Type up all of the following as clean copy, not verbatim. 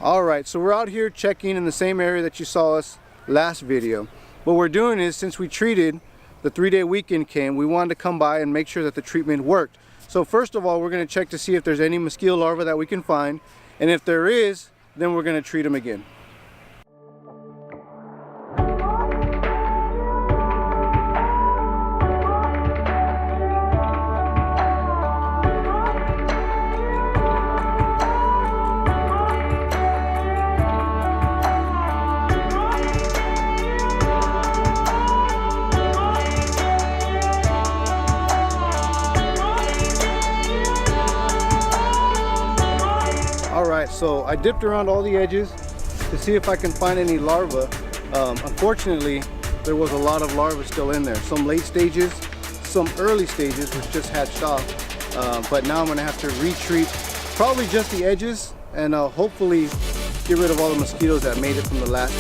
Alright, so we're out here checking in the same area that you saw us last video. What we're doing is, since we treated, the 3-day weekend came, we wanted to come by and make sure that the treatment worked. So first of all, we're going to check to see if there's any mosquito larvae that we can find, and if there is, then we're going to treat them again. Alright, so I dipped around all the edges to see if I can find any larvae. Unfortunately, there was a lot of larvae still in there. Some late stages, some early stages which just hatched off. But now I'm going to have to retreat probably just the edges and hopefully get rid of all the mosquitoes that made it from the last.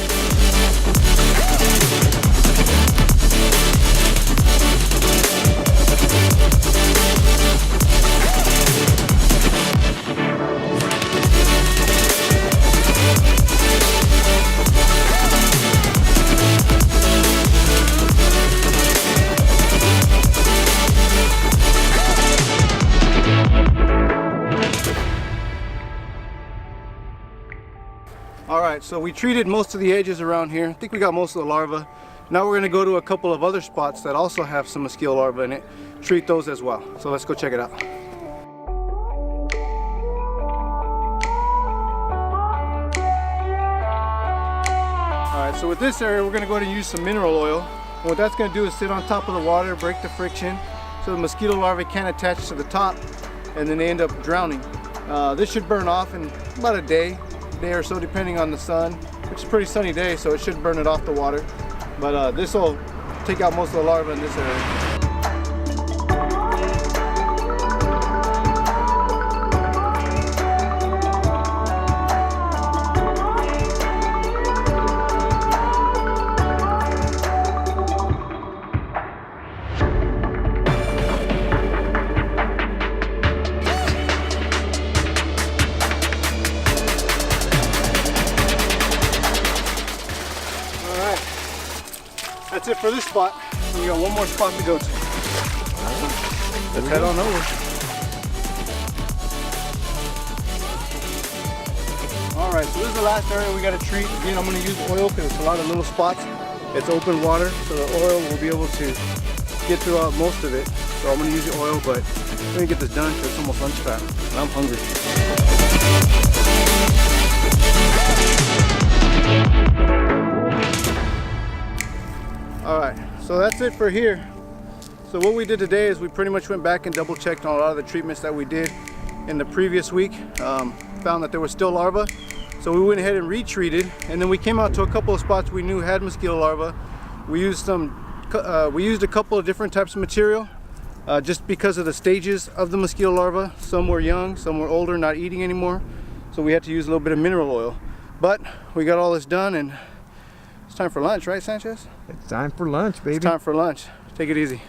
Alright, so we treated most of the edges around here. I think we got most of the larvae. Now we're going to go to a couple of other spots that also have some mosquito larvae in it. Treat those as well. So let's go check it out. Alright, so with this area we're going to go ahead and use some mineral oil. And what that's going to do is sit on top of the water, break the friction, so the mosquito larvae can't attach to the top and then they end up drowning. This should burn off in about a day or so, depending on the sun, which is a pretty sunny day, so it should burn it off the water. But this will take out most of the larvae in this area. That's it for this spot. We got one more spot to go to. Let's head on over. Alright, so this is the last area we got to treat. Again, I'm going to use oil because it's a lot of little spots. It's open water, so the oil will be able to get throughout most of it. So I'm going to use the oil, but I'm going to get this done because it's almost lunchtime and I'm hungry. Alright, so that's it for here. So what we did today is we pretty much went back and double checked on a lot of the treatments that we did in the previous week. Found that there was still larvae, so we went ahead and retreated, and then we came out to a couple of spots we knew had mosquito larvae. We used a couple of different types of material just because of the stages of the mosquito larvae. Some were young, some were older, not eating anymore, so we had to use a little bit of mineral oil. But we got all this done and it's time for lunch, right, Sanchez? It's time for lunch, baby. It's time for lunch. Take it easy.